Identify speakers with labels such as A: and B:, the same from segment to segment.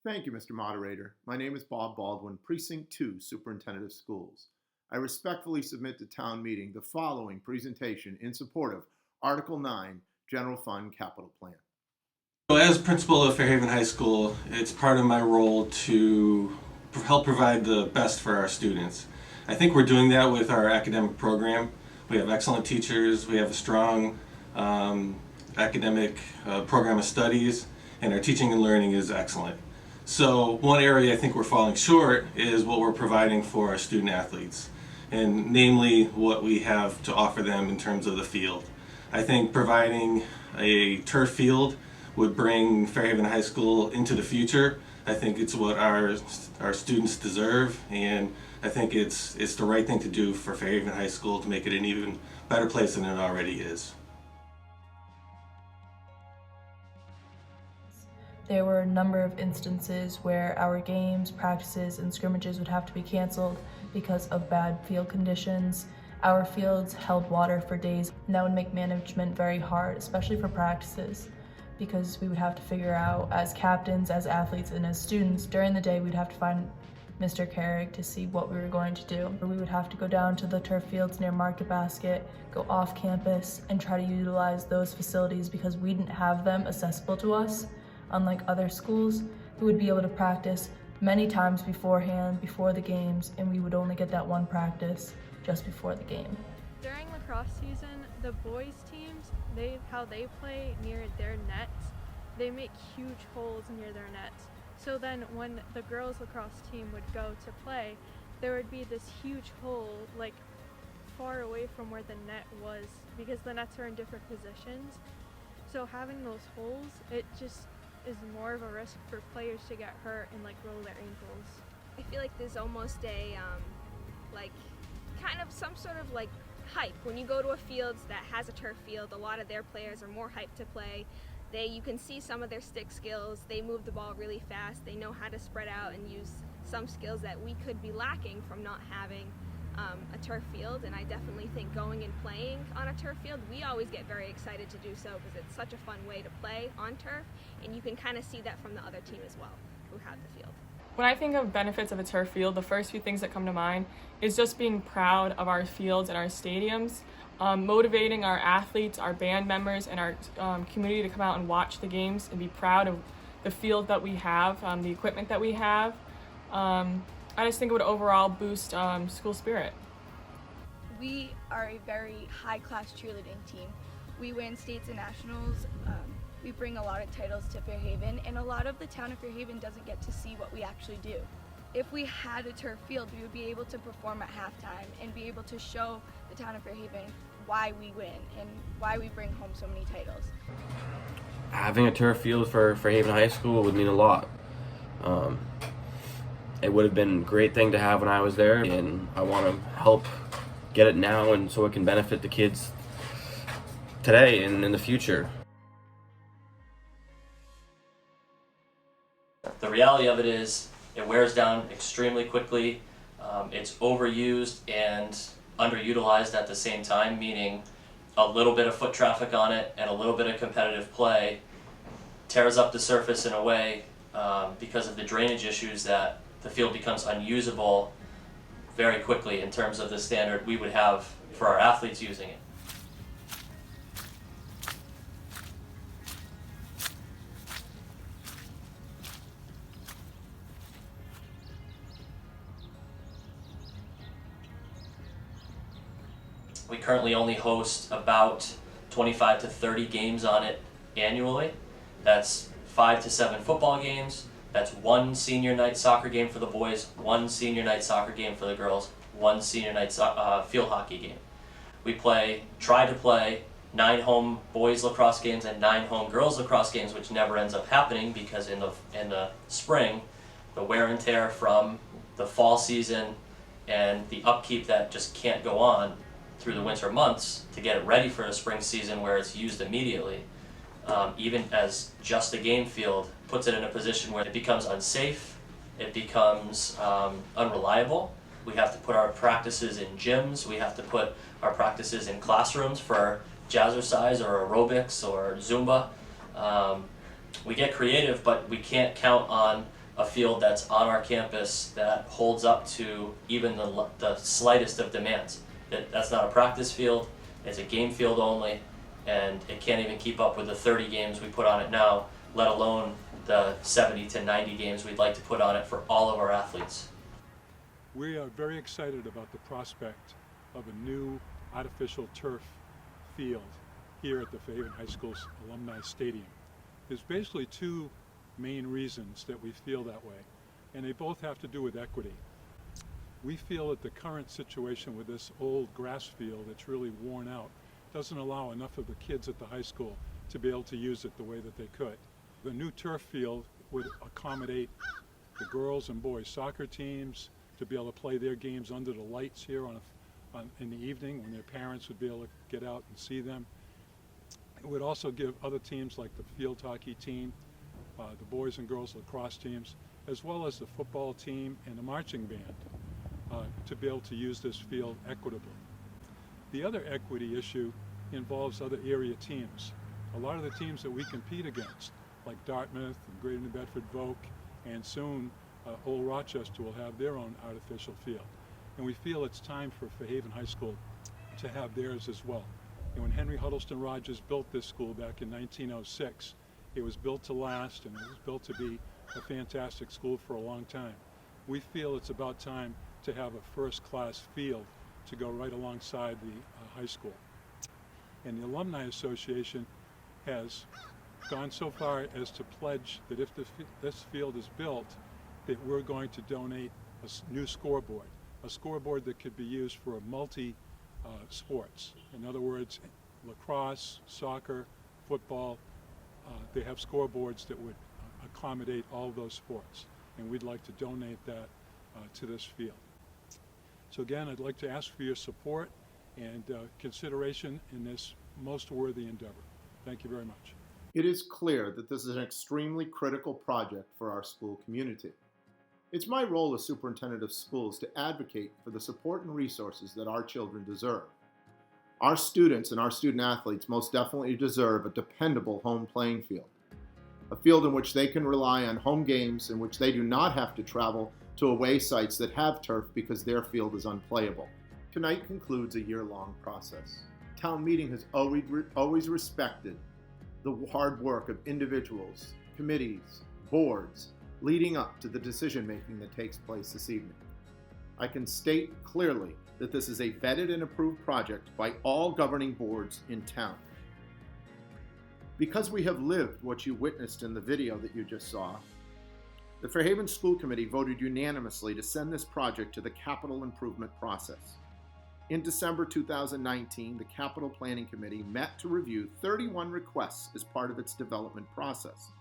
A: Thank you, Mr. Moderator. My name is Bob Baldwin, Precinct 2, Superintendent of Schools. I respectfully submit to town meeting the following presentation in support of Article 9, General Fund Capital Plan.
B: So as principal of Fairhaven High School, it's part of my role to help provide the best for our students. I think we're doing that with our academic program. We have excellent teachers, we have a strong academic program of studies, and our teaching and learning is excellent. So one area I think we're falling short is what we're providing for our student athletes, and namely what we have to offer them in terms of the field. I think providing a turf field would bring Fairhaven High School into the future. I think it's what our students deserve, and I think it's the right thing to do for Fairhaven High School to make it an even better place than it already is.
C: There were a number of instances where our games, practices, and scrimmages would have to be canceled because of bad field conditions. Our fields held water for days, and that would make management very hard, especially for practices, because we would have to figure out, as captains, as athletes, and as students, during the day we'd have to find Mr. Carrick to see what we were going to do. We would have to go down to the turf fields near Market Basket, go off campus, and try to utilize those facilities because we didn't have them accessible to us. Unlike other schools, we would be able to practice many times beforehand, before the games, and we would only get that one practice just before the game.
D: During lacrosse season, the boys teams, how they play near their nets, they make huge holes near their nets. So then when the girls lacrosse team would go to play, there would be this huge hole like far away from where the net was because the nets are in different positions. So having those holes, it just is more of a risk for players to get hurt and like roll their ankles.
E: I feel like there's almost a kind of some sort of like hype. When you go to a field that has a turf field, a lot of their players are more hyped to play. You can see some of their stick skills. They move the ball really fast. They know how to spread out and use some skills that we could be lacking from not having a turf field. And I definitely think going and playing on a turf field, we always get very excited to do so because it's such a fun way to play on turf, and you can kind of see that from the other team as well who have the field.
F: When I think of benefits of a turf field, the first few things that come to mind is just being proud of our fields and our stadiums, motivating our athletes, our band members, and our community to come out and watch the games and be proud of the field that we have, the equipment that we have. I just think it would overall boost school spirit.
G: We are a very high-class cheerleading team. We win states and nationals. We bring a lot of titles to Fairhaven, and a lot of the town of Fairhaven doesn't get to see what we actually do. If we had a turf field, we would be able to perform at halftime and be able to show the town of Fairhaven why we win and why we bring home so many titles.
H: Having a turf field for Fairhaven High School would mean a lot. It would have been a great thing to have when I was there, and I want to help get it now and so it can benefit the kids today and in the future.
I: The reality of it is it wears down extremely quickly. It's overused and underutilized at the same time, meaning a little bit of foot traffic on it and a little bit of competitive play tears up the surface in a way because of the drainage issues that the field becomes unusable very quickly in terms of the standard we would have for our athletes using it. We currently only host about 25 to 30 games on it annually. That's 5 to 7 football games. That's one senior night soccer game for the boys, one senior night soccer game for the girls, one senior night field hockey game. We try to play 9 home boys lacrosse games and 9 home girls lacrosse games, which never ends up happening because in the spring, the wear and tear from the fall season and the upkeep that just can't go on through the winter months to get it ready for the spring season where it's used immediately, even as just a game field, puts it in a position where it becomes unsafe, it becomes unreliable. We have to put our practices in gyms, we have to put our practices in classrooms for jazzercise or aerobics or Zumba. We get creative, but we can't count on a field that's on our campus that holds up to even the slightest of demands. That's not a practice field, it's a game field only, and it can't even keep up with the 30 games we put on it now, let alone the 70 to 90 games we'd like to put on it for all of our athletes.
J: We are very excited about the prospect of a new artificial turf field here at the Fairhaven High School's Alumni Stadium. There's basically two main reasons that we feel that way, and they both have to do with equity. We feel that the current situation with this old grass field that's really worn out doesn't allow enough of the kids at the high school to be able to use it the way that they could. The new turf field would accommodate the girls and boys soccer teams to be able to play their games under the lights here in the evening when their parents would be able to get out and see them. It would also give other teams like the field hockey team, the boys and girls lacrosse teams, as well as the football team and the marching band to be able to use this field equitably. The other equity issue involves other area teams. A lot of the teams that we compete against, like Dartmouth and Greater New Bedford Voc, and soon Old Rochester will have their own artificial field. And we feel it's time for Fairhaven High School to have theirs as well. And when Henry Huddleston Rogers built this school back in 1906, it was built to last, and it was built to be a fantastic school for a long time. We feel it's about time to have a first-class field to go right alongside the high school. And the Alumni Association has gone so far as to pledge that if this field is built, that we're going to donate a new scoreboard, a scoreboard that could be used for sports. In other words, lacrosse, soccer, football, they have scoreboards that would accommodate all those sports, and we'd like to donate that to this field. So again, I'd like to ask for your support and consideration in this most worthy endeavor. Thank you very much.
A: It is clear that this is an extremely critical project for our school community. It's my role as superintendent of schools to advocate for the support and resources that our children deserve. Our students and our student athletes most definitely deserve a dependable home playing field, a field in which they can rely on home games, in which they do not have to travel to away sites that have turf because their field is unplayable. Tonight concludes a year-long process. Town meeting has always respected the hard work of individuals, committees, boards, leading up to the decision-making that takes place this evening. I can state clearly that this is a vetted and approved project by all governing boards in town. Because we have lived what you witnessed in the video that you just saw, the Fairhaven School Committee voted unanimously to send this project to the capital improvement process. In December 2019, the Capital Planning Committee met to review 31 requests as part of its development process.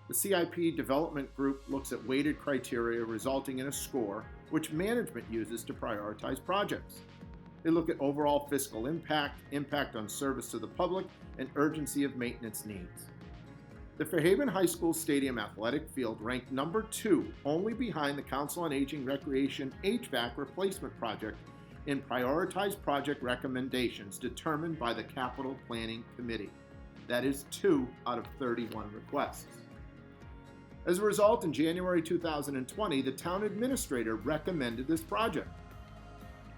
A: The CIP development group looks at weighted criteria resulting in a score which management uses to prioritize projects. They look at overall fiscal impact, impact on service to the public, and urgency of maintenance needs. The Fairhaven High School Stadium Athletic Field ranked number 2, only behind the Council on Aging Recreation HVAC replacement project in prioritized project recommendations determined by the Capital Planning Committee. That is 2 out of 31 requests. As a result, in January 2020, the town administrator recommended this project.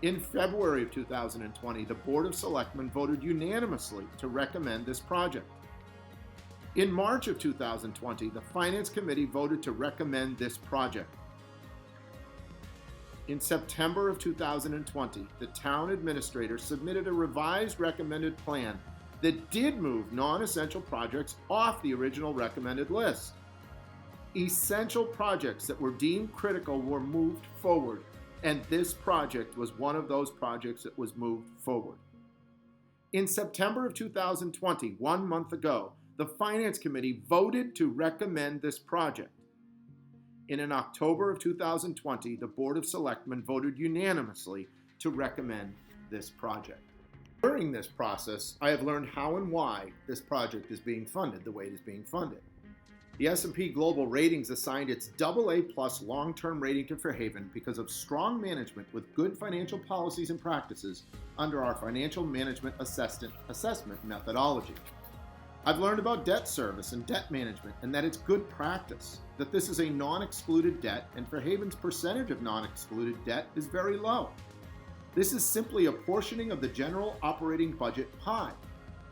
A: In February of 2020, the Board of Selectmen voted unanimously to recommend this project. In March of 2020, the Finance Committee voted to recommend this project. In September of 2020, the town administrator submitted a revised recommended plan that did move non-essential projects off the original recommended list. Essential projects that were deemed critical were moved forward, and this project was one of those projects that was moved forward. In September of 2020, 1 month ago, the Finance Committee voted to recommend this project. And in October of 2020, the Board of Selectmen voted unanimously to recommend this project. During this process, I have learned how and why this project is being funded the way it is being funded. The S&P Global Ratings assigned its AA+ long-term rating to Fairhaven because of strong management with good financial policies and practices under our financial management assessment methodology. I've learned about debt service and debt management and that it's good practice, that this is a non-excluded debt and Fairhaven's percentage of non-excluded debt is very low. This is simply a portioning of the general operating budget pie.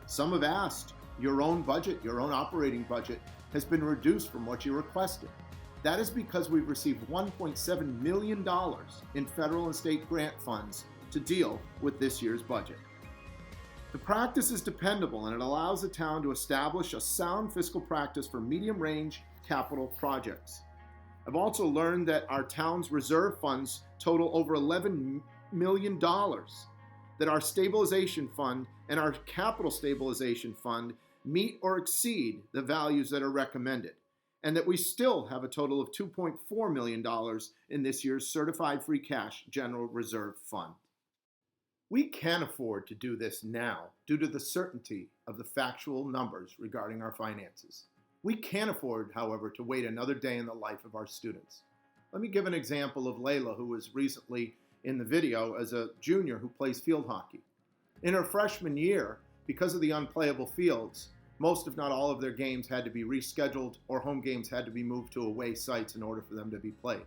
A: Some have asked, your own budget, your own operating budget has been reduced from what you requested. That is because we've received $1.7 million in federal and state grant funds to deal with this year's budget. The practice is dependable and it allows the town to establish a sound fiscal practice for medium-range capital projects. I've also learned that our town's reserve funds total over $11 million, that our stabilization fund and our capital stabilization fund meet or exceed the values that are recommended, and that we still have a total of $2.4 million in this year's Certified Free Cash General Reserve Fund. We can afford to do this now due to the certainty of the factual numbers regarding our finances. We can't afford, however, to wait another day in the life of our students. Let me give an example of Layla, who was recently in the video as a junior who plays field hockey. In her freshman year, because of the unplayable fields, most if not all of their games had to be rescheduled or home games had to be moved to away sites in order for them to be played.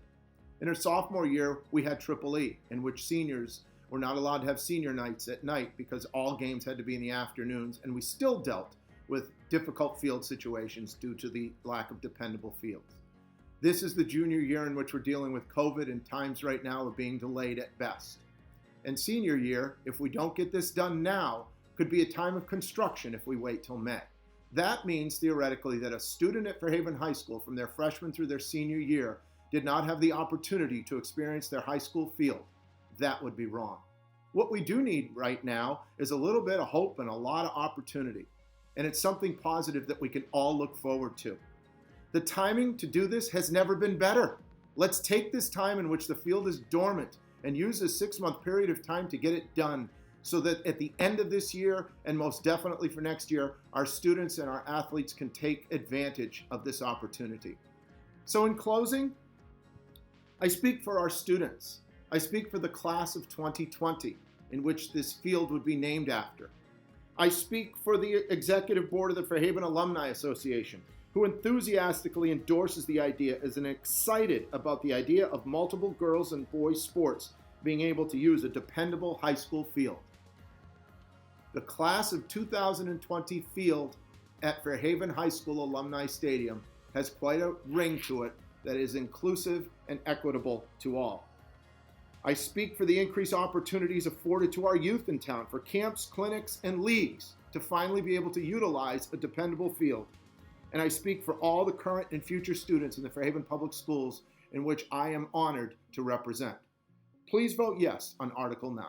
A: In her sophomore year, we had Triple E, in which seniors were not allowed to have senior nights at night because all games had to be in the afternoons, and we still dealt with difficult field situations due to the lack of dependable fields. This is the junior year in which we're dealing with COVID, and times right now are being delayed at best. And senior year, if we don't get this done now, could be a time of construction if we wait till May. That means theoretically that a student at Fairhaven High School from their freshman through their senior year did not have the opportunity to experience their high school field. That would be wrong. What we do need right now is a little bit of hope and a lot of opportunity. And it's something positive that we can all look forward to. The timing to do this has never been better. Let's take this time in which the field is dormant and use a 6-month period of time to get it done so that at the end of this year, and most definitely for next year, our students and our athletes can take advantage of this opportunity. So in closing, I speak for our students. I speak for the class of 2020, in which this field would be named after. I speak for the executive board of the Fairhaven Alumni Association, who enthusiastically endorses the idea as and excited about the idea of multiple girls and boys sports being able to use a dependable high school field. The class of 2020 field at Fairhaven High School Alumni Stadium has quite a ring to it that is inclusive and equitable to all. I speak for the increased opportunities afforded to our youth in town for camps, clinics, and leagues to finally be able to utilize a dependable field. And I speak for all the current and future students in the Fairhaven Public Schools in which I am honored to represent. Please vote yes on Article 9.